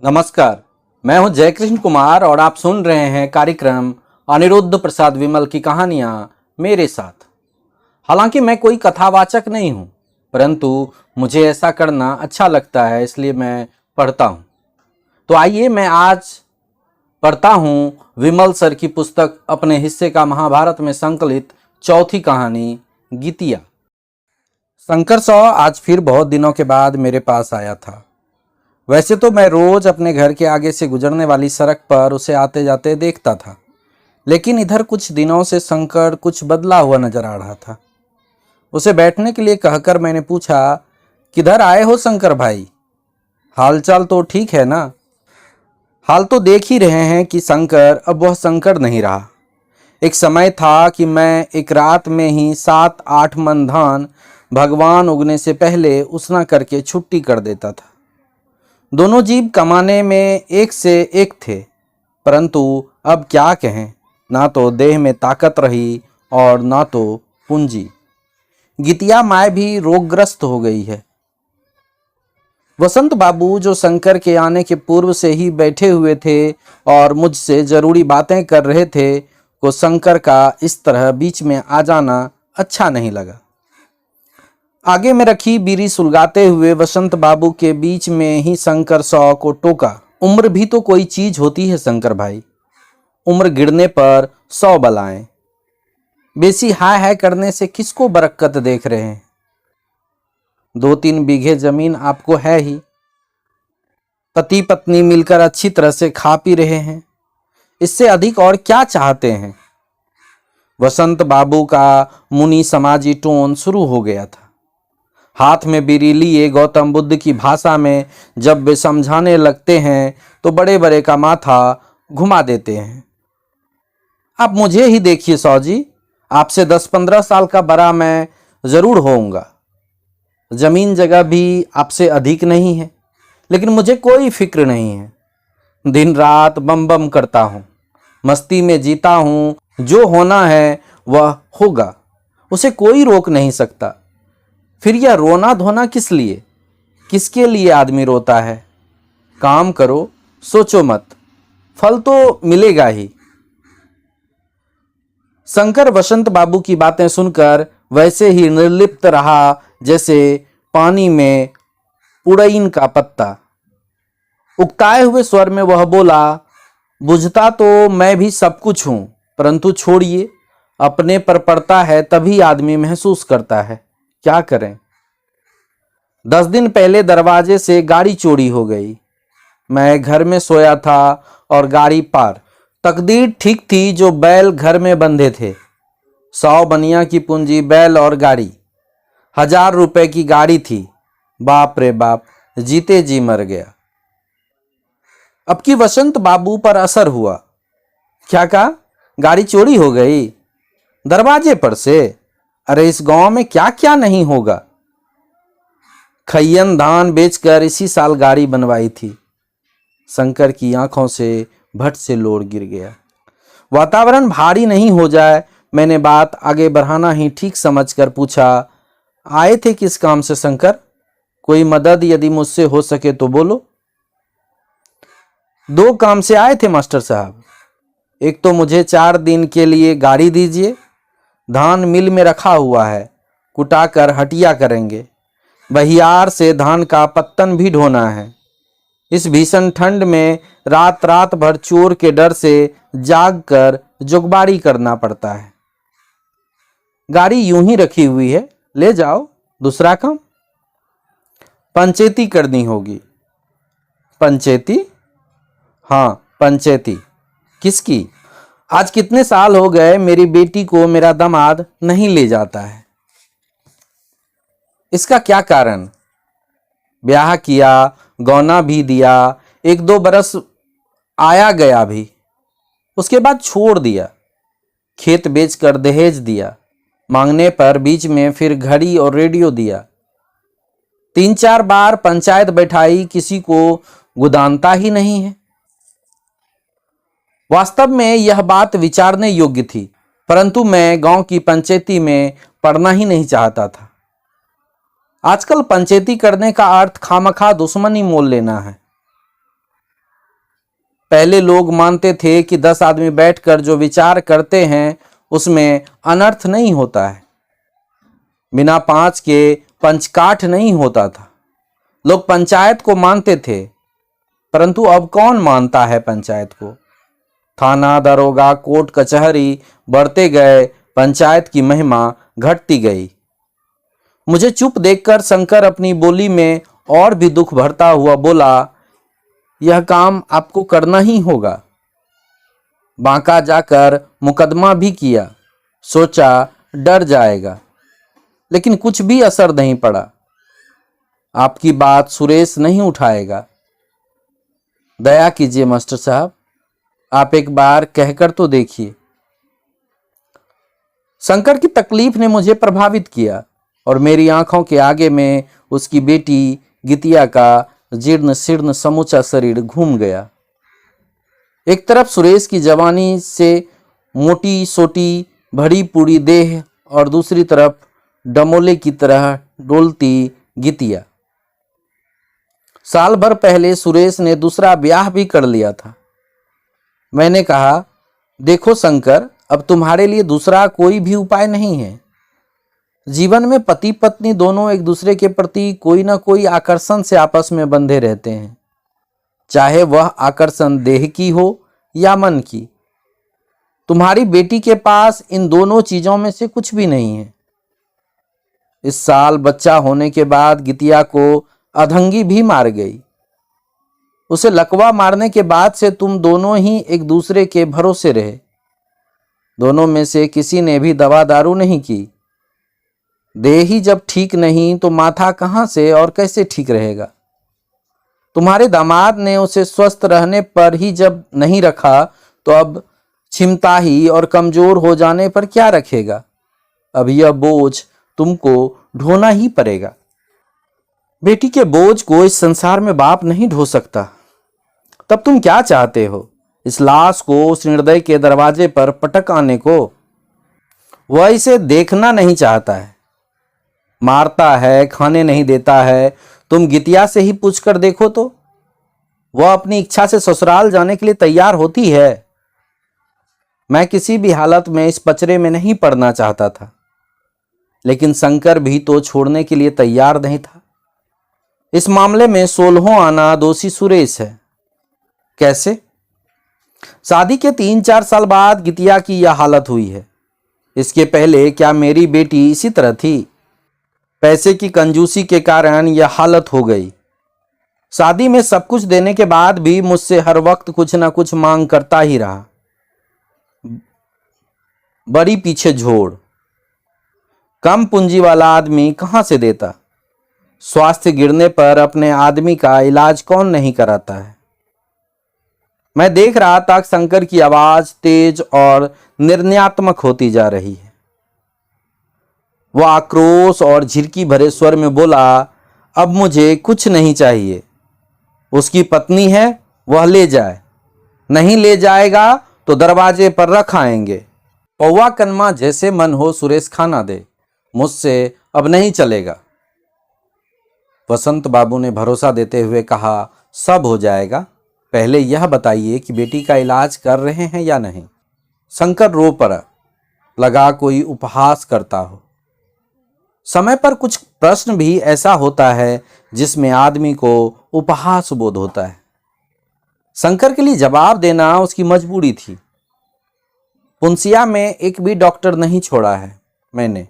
नमस्कार। मैं हूं जयकृष्ण कुमार और आप सुन रहे हैं कार्यक्रम अनिरुद्ध प्रसाद विमल की कहानियां मेरे साथ। हालांकि मैं कोई कथावाचक नहीं हूं, परंतु मुझे ऐसा करना अच्छा लगता है, इसलिए मैं पढ़ता हूं। तो आइए मैं आज पढ़ता हूं विमल सर की पुस्तक अपने हिस्से का महाभारत में संकलित चौथी कहानी गीतिया। शंकर सौ आज फिर बहुत दिनों के बाद मेरे पास आया था। वैसे तो मैं रोज अपने घर के आगे से गुजरने वाली सड़क पर उसे आते जाते देखता था, लेकिन इधर कुछ दिनों से शंकर कुछ बदला हुआ नजर आ रहा था। उसे बैठने के लिए कहकर मैंने पूछा, किधर आए हो शंकर भाई? हालचाल तो ठीक है ना? हाल तो देख ही रहे हैं कि शंकर अब वह शंकर नहीं रहा। एक समय था कि मैं एक रात में ही 7-8 मन धान भगवान उगने से पहले उसना करके छुट्टी कर देता था। दोनों जीव कमाने में एक से एक थे, परंतु अब क्या कहें, ना तो देह में ताकत रही और ना तो पूंजी। गीतिया माँ भी रोगग्रस्त हो गई है। वसंत बाबू जो शंकर के आने के पूर्व से ही बैठे हुए थे और मुझसे जरूरी बातें कर रहे थे, को शंकर का इस तरह बीच में आ जाना अच्छा नहीं लगा। आगे में रखी बीड़ी सुलगाते हुए वसंत बाबू के बीच में ही शंकर सौ को टोका, उम्र भी तो कोई चीज होती है शंकर भाई। उम्र गिरने पर 100 बलाएं। बेसी हाय हाय करने से किसको बरकत देख रहे हैं? 2-3 बीघे जमीन आपको है ही। पति पत्नी मिलकर अच्छी तरह से खा पी रहे हैं। इससे अधिक और क्या चाहते हैं? वसंत बाबू का मुनि समाजी टोन शुरू हो गया था। हाथ में बीड़ी लिए गौतम बुद्ध की भाषा में जब वे समझाने लगते हैं तो बड़े बड़े का माथा घुमा देते हैं। आप मुझे ही देखिए सौ जी, आपसे 10-15 साल का बड़ा मैं जरूर होऊंगा। जमीन जगह भी आपसे अधिक नहीं है, लेकिन मुझे कोई फिक्र नहीं है। दिन रात बम बम करता हूँ, मस्ती में जीता हूँ। जो होना है वह होगा, उसे कोई रोक नहीं सकता। फिर यह रोना धोना किस लिए? किसके लिए आदमी रोता है? काम करो, सोचो मत, फल तो मिलेगा ही। शंकर वसंत बाबू की बातें सुनकर वैसे ही निर्लिप्त रहा जैसे पानी में उड़ईन का पत्ता। उकताए हुए स्वर में वह बोला, बुझता तो मैं भी सब कुछ हूं, परंतु छोड़िए, अपने पर पड़ता है तभी आदमी महसूस करता है। क्या करें? 10 दिन पहले दरवाजे से गाड़ी चोरी हो गई। मैं घर में सोया था और गाड़ी पार। तकदीर ठीक थी जो बैल घर में बंधे थे। 100 बनिया की पूंजी बैल और गाड़ी। 1000 रुपए की गाड़ी थी। बाप रे बाप, जीते जी मर गया। अब की वसंत बाबू पर असर हुआ। क्या कहा? गाड़ी चोरी हो गई? दरवाजे पर से? अरे इस गांव में क्या क्या नहीं होगा। खैयन धान बेचकर इसी साल गाड़ी बनवाई थी। शंकर की आंखों से भट से लोर गिर गया। वातावरण भारी नहीं हो जाए, मैंने बात आगे बढ़ाना ही ठीक समझकर पूछा, आए थे किस काम से शंकर? कोई मदद यदि मुझसे हो सके तो बोलो। 2 काम से आए थे मास्टर साहब। एक तो मुझे 4 दिन के लिए गाड़ी दीजिए। धान मिल में रखा हुआ है, कुटाकर हटिया करेंगे। बहियार से धान का पत्तन भी ढोना है। इस भीषण ठंड में रात रात भर चोर के डर से जाग कर जुगबाड़ी करना पड़ता है। गाड़ी यूं ही रखी हुई है, ले जाओ। दूसरा काम, पंचेती करनी होगी। पंचेती? हाँ, पंचेती। किसकी? आज कितने साल हो गए मेरी बेटी को मेरा दामाद नहीं ले जाता है। इसका क्या कारण? ब्याह किया, गौना भी दिया, 1-2 बरस आया गया भी, उसके बाद छोड़ दिया। खेत बेचकर दहेज दिया, मांगने पर बीच में फिर घड़ी और रेडियो दिया। 3-4 बार पंचायत बैठाई, किसी को गुदानता ही नहीं है। वास्तव में यह बात विचारने योग्य थी, परंतु मैं गांव की पंचायती में पढ़ना ही नहीं चाहता था। आजकल पंचायती करने का अर्थ खामखा दुश्मनी मोल लेना है। पहले लोग मानते थे कि 10 आदमी बैठकर जो विचार करते हैं उसमें अनर्थ नहीं होता है। बिना 5 के पंचकाठ नहीं होता था। लोग पंचायत को मानते थे, परंतु अब कौन मानता है पंचायत को? थाना, दरोगा, कोर्ट कचहरी बढ़ते गए, पंचायत की महिमा घटती गई। मुझे चुप देखकर शंकर अपनी बोली में और भी दुख भरता हुआ बोला, यह काम आपको करना ही होगा। बांका जाकर मुकदमा भी किया, सोचा डर जाएगा, लेकिन कुछ भी असर नहीं पड़ा। आपकी बात सुरेश नहीं उठाएगा। दया कीजिए मास्टर साहब, आप एक बार कहकर तो देखिए। शंकर की तकलीफ ने मुझे प्रभावित किया और मेरी आंखों के आगे में उसकी बेटी गितिया का जीर्ण शीर्ण समूचा शरीर घूम गया। एक तरफ सुरेश की जवानी से मोटी सोटी भरी पूरी देह और दूसरी तरफ डमोले की तरह डोलती गितिया। साल भर पहले सुरेश ने दूसरा ब्याह भी कर लिया था। मैंने कहा, देखो शंकर, अब तुम्हारे लिए दूसरा कोई भी उपाय नहीं है। जीवन में पति पत्नी दोनों एक दूसरे के प्रति कोई ना कोई आकर्षण से आपस में बंधे रहते हैं, चाहे वह आकर्षण देह की हो या मन की। तुम्हारी बेटी के पास इन दोनों चीजों में से कुछ भी नहीं है। इस साल बच्चा होने के बाद गितिया को अधंगी भी मार गई। उसे लकवा मारने के बाद से तुम दोनों ही एक दूसरे के भरोसे रहे। दोनों में से किसी ने भी दवा दारू नहीं की। देह ही जब ठीक नहीं तो माथा कहां से और कैसे ठीक रहेगा? तुम्हारे दामाद ने उसे स्वस्थ रहने पर ही जब नहीं रखा तो अब छिमताही और कमजोर हो जाने पर क्या रखेगा? अब यह बोझ तुमको ढोना ही पड़ेगा। बेटी के बोझ को इस संसार में बाप नहीं ढो सकता। तब तुम क्या चाहते हो? इस लाश को उस हृदय के दरवाजे पर पटक आने को? वह इसे देखना नहीं चाहता है, मारता है, खाने नहीं देता है। तुम गितिया से ही पूछकर देखो तो, वह अपनी इच्छा से ससुराल जाने के लिए तैयार होती है। मैं किसी भी हालत में इस पचड़े में नहीं पड़ना चाहता था, लेकिन शंकर भी तो छोड़ने के लिए तैयार नहीं था। इस मामले में 16वां आना दोषी सुरेश है। कैसे? शादी के 3-4 साल बाद गितिया की यह हालत हुई है। इसके पहले क्या मेरी बेटी इसी तरह थी? पैसे की कंजूसी के कारण यह हालत हो गई। शादी में सब कुछ देने के बाद भी मुझसे हर वक्त कुछ ना कुछ मांग करता ही रहा। बड़ी पीछे झोड़। कम पूंजी वाला आदमी कहां से देता? स्वास्थ्य गिरने पर अपने आदमी का इलाज कौन नहीं कराता है? मैं देख रहा था शंकर की आवाज तेज और निर्णयात्मक होती जा रही है। वह आक्रोश और झिड़की भरे स्वर में बोला, अब मुझे कुछ नहीं चाहिए। उसकी पत्नी है, वह ले जाए। नहीं ले जाएगा तो दरवाजे पर रख आएंगे। पौवा कनमा जैसे मन हो सुरेश खाना दे, मुझसे अब नहीं चलेगा। वसंत बाबू ने भरोसा देते हुए कहा, सब हो जाएगा, पहले यह बताइए कि बेटी का इलाज कर रहे हैं या नहीं। शंकर रो पड़ा, लगा कोई उपहास करता हो। समय पर कुछ प्रश्न भी ऐसा होता है जिसमें आदमी को उपहास बोध होता है। शंकर के लिए जवाब देना उसकी मजबूरी थी। पुंसिया में एक भी डॉक्टर नहीं छोड़ा है मैंने।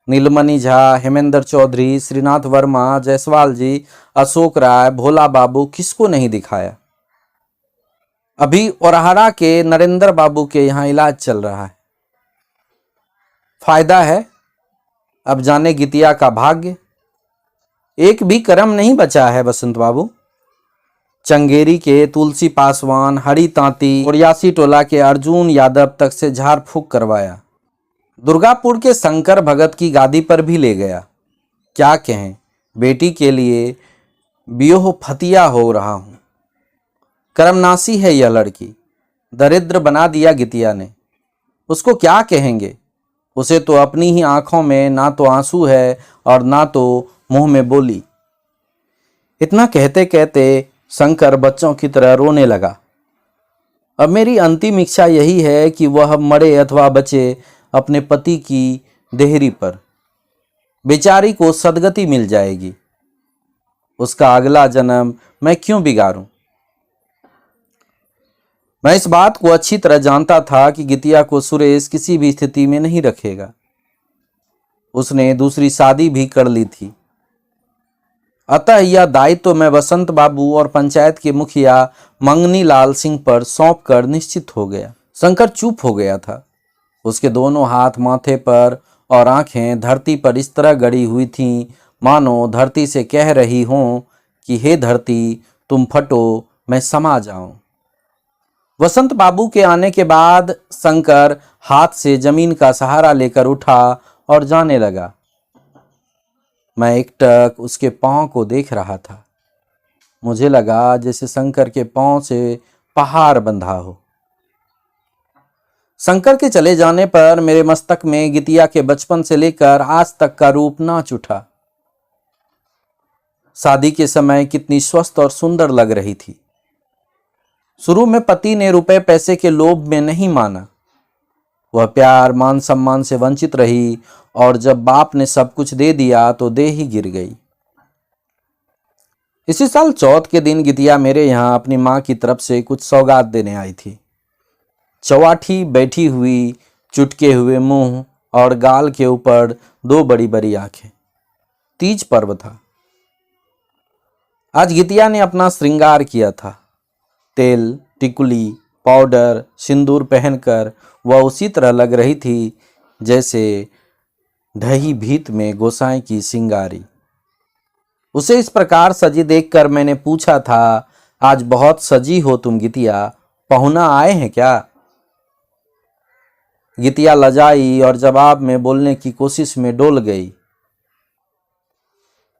नीलमणि झा, हेमेंद्र चौधरी, श्रीनाथ वर्मा, जायसवाल जी, अशोक राय, भोला बाबू, किसको नहीं दिखाया। अभी ओरहारा के नरेंद्र बाबू के यहाँ इलाज चल रहा है। फायदा है, अब जाने गितिया का भाग्य। एक भी कर्म नहीं बचा है बसंत बाबू। चंगेरी के तुलसी पासवान, हरी तांती और यासी टोला के अर्जुन यादव तक से झाड़ फूक करवाया। दुर्गापुर के शंकर भगत की गादी पर भी ले गया। क्या कहें, बेटी के लिए बियोह फतिया हो रहा हूं। कर्मनाशी है यह लड़की, दरिद्र बना दिया गितिया ने। उसको क्या कहेंगे? उसे तो अपनी ही आंखों में ना तो आंसू है और ना तो मुंह में बोली। इतना कहते कहते शंकर बच्चों की तरह रोने लगा। अब मेरी अंतिम इच्छा यही है कि वह मरे अथवा बचे अपने पति की देहरी पर। बेचारी को सदगति मिल जाएगी। उसका अगला जन्म मैं क्यों बिगाड़ूं? मैं इस बात को अच्छी तरह जानता था कि गितिया को सुरेश किसी भी स्थिति में नहीं रखेगा। उसने दूसरी शादी भी कर ली थी। अतः यह दायित्व मैं वसंत बाबू और पंचायत के मुखिया मंगनी लाल सिंह पर सौंपकर निश्चित हो गया। शंकर चुप हो गया था। उसके दोनों हाथ माथे पर और आंखें धरती पर इस तरह गड़ी हुई थीं मानो धरती से कह रही हों कि हे धरती तुम फटो, मैं समा जाऊं। वसंत बाबू के आने के बाद शंकर हाथ से जमीन का सहारा लेकर उठा और जाने लगा। मैं एकटक उसके पांव को देख रहा था। मुझे लगा जैसे शंकर के पांव से पहाड़ बंधा हो। शंकर के चले जाने पर मेरे मस्तक में गितिया के बचपन से लेकर आज तक का रूप नाच उठा। शादी के समय कितनी स्वस्थ और सुंदर लग रही थी। शुरू में पति ने रुपए पैसे के लोभ में नहीं माना। वह प्यार मान सम्मान से वंचित रही और जब बाप ने सब कुछ दे दिया तो दे ही गिर गई। इसी साल चौथ के दिन गितिया मेरे यहाँ अपनी माँ की तरफ से कुछ सौगात देने आई थी। चौवाठी बैठी हुई, चुटके हुए मुंह और गाल के ऊपर 2 बड़ी बड़ी आंखें। तीज पर्व था। आज गितिया ने अपना श्रृंगार किया था। तेल, टिकुली, पाउडर, सिंदूर पहनकर वह उसी तरह लग रही थी जैसे ढही भीत में गोसाई की सिंगारी। उसे इस प्रकार सजी देखकर मैंने पूछा था, आज बहुत सजी हो तुम गितिया, पहुना आए हैं क्या? गितिया लजाई और जवाब में बोलने की कोशिश में डोल गई।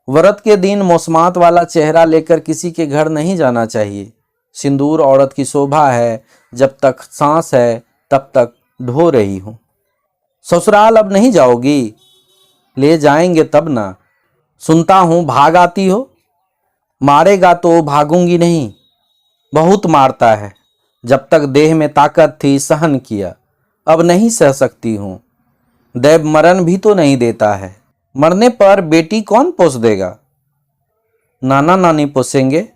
व्रत के दिन मौसमात वाला चेहरा लेकर किसी के घर नहीं जाना चाहिए। सिंदूर औरत की शोभा है, जब तक सांस है तब तक ढो रही हूं। ससुराल अब नहीं जाओगी? ले जाएंगे तब ना। सुनता हूं भाग आती हो। मारेगा तो भागूंगी नहीं। बहुत मारता है। जब तक देह में ताकत थी सहन किया, अब नहीं सह सकती हूं। दैव मरण भी तो नहीं देता है। मरने पर बेटी कौन पोस देगा? नाना नानी पोसेंगे।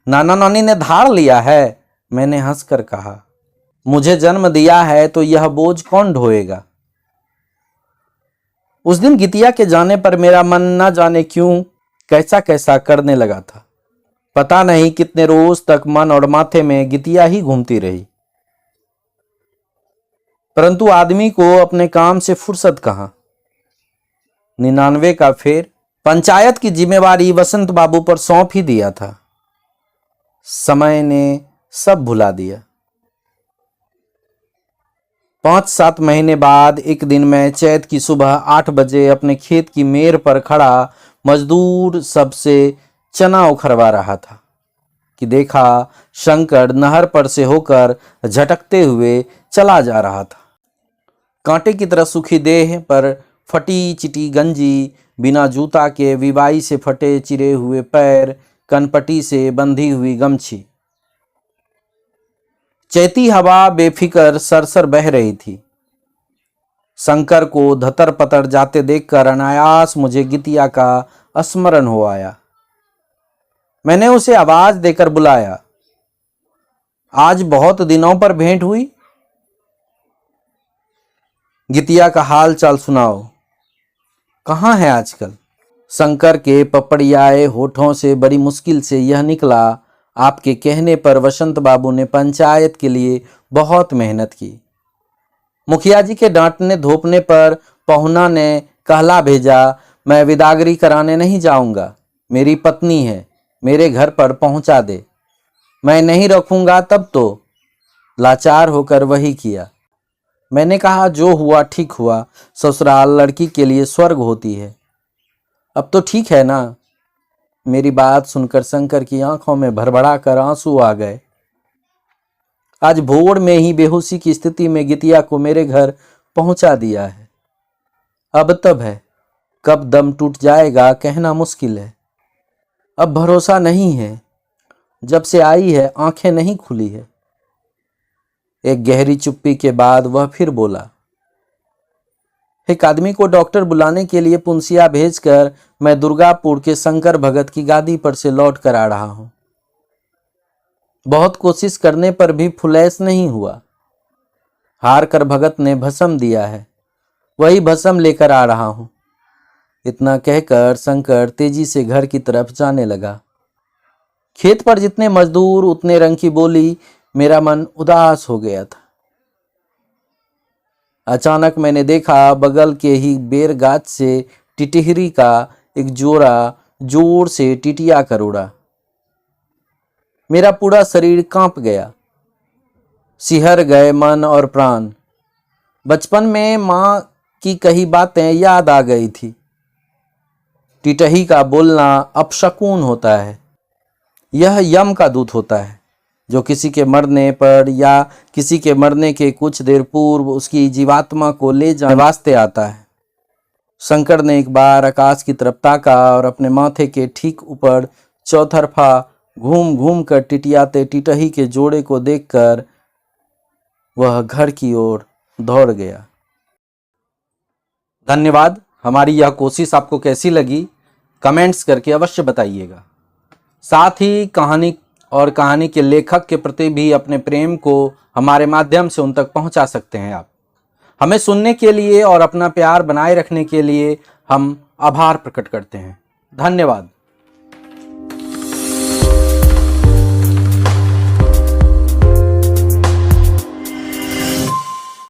नाना नानी ने धार लिया है, मैंने हंसकर कहा। मुझे जन्म दिया है तो यह बोझ कौन ढोएगा? उस दिन गितिया के जाने पर मेरा मन न जाने क्यों कैसा कैसा करने लगा था। पता नहीं कितने रोज तक मन और माथे में गितिया ही घूमती रही। परंतु आदमी को अपने काम से फुर्सत कहां। 99 का फेर। पंचायत की जिम्मेवारी वसंत बाबू पर सौंप ही दिया था। समय ने सब भुला दिया। 5-7 महीने बाद एक दिन मैं चैत की सुबह 8 बजे अपने खेत की मेर पर खड़ा मजदूर सबसे चना उखड़वा रहा था कि देखा शंकर नहर पर से होकर झटकते हुए चला जा रहा था। कांटे की तरह सूखी देह पर फटी चिटी गंजी, बिना जूता के विवाई से फटे चिरे हुए पैर, कनपटी से बंधी हुई गमछी। चैती हवा बेफिक्र सरसर बह रही थी। शंकर को धतर पतर जाते देखकर अनायास मुझे गितिया का स्मरण हो आया। मैंने उसे आवाज देकर बुलाया, आज बहुत दिनों पर भेंट हुई। गितिया का हाल चाल सुनाओ, कहाँ है आजकल? शंकर के पपड़ियाए होठों से बड़ी मुश्किल से यह निकला, आपके कहने पर वसंत बाबू ने पंचायत के लिए बहुत मेहनत की। मुखिया जी के डांटने धोपने पर पहुना ने कहला भेजा, मैं विदागरी कराने नहीं जाऊंगा। मेरी पत्नी है, मेरे घर पर पहुंचा दे। मैं नहीं रखूंगा तब तो। लाचार होकर वही किया। मैंने कहा जो हुआ ठीक हुआ, ससुराल लड़की के लिए स्वर्ग होती है। अब तो ठीक है ना? मेरी बात सुनकर शंकर की आंखों में भरभरा कर आंसू आ गए। आज भोर में ही बेहोशी की स्थिति में गितिया को मेरे घर पहुंचा दिया है। अब तब है, कब दम टूट जाएगा कहना मुश्किल है। अब भरोसा नहीं है। जब से आई है आंखें नहीं खुली है। एक गहरी चुप्पी के बाद वह फिर बोला, एक आदमी को डॉक्टर बुलाने के लिए पुंसिया भेजकर मैं दुर्गापुर के शंकर भगत की गादी पर से लौट कर आ रहा हूं। बहुत कोशिश करने पर भी फुलैस नहीं हुआ। हार कर भगत ने भस्म दिया है, वही भस्म लेकर आ रहा हूं। इतना कहकर शंकर तेजी से घर की तरफ जाने लगा। खेत पर जितने मजदूर उतने रंग की बोली, मेरा मन उदास हो गया था। अचानक मैंने देखा बगल के ही बेर गाछ से टिटहरी का एक जोड़ा जोर से टिटिया कर उड़ा। मेरा पूरा शरीर कांप गया, सिहर गए मन और प्राण। बचपन में मां की कही बातें याद आ गई थी। टिटही का बोलना अपशकुन होता है। यह यम का दूत होता है जो किसी के मरने पर या किसी के मरने के कुछ देर पूर्व उसकी जीवात्मा को ले जाने वास्ते आता है। शंकर ने एक बार आकाश की तरफ ताका और अपने माथे के ठीक ऊपर चौतरफा घूम घूम कर टिटियाते टिटही के जोड़े को देखकर वह घर की ओर दौड़ गया। धन्यवाद। हमारी यह कोशिश आपको कैसी लगी कमेंट्स करके अवश्य बताइएगा। साथ ही कहानी के लेखक के प्रति भी अपने प्रेम को हमारे माध्यम से उन तक पहुंचा सकते हैं। आप हमें सुनने के लिए और अपना प्यार बनाए रखने के लिए हम आभार प्रकट करते हैं। धन्यवाद।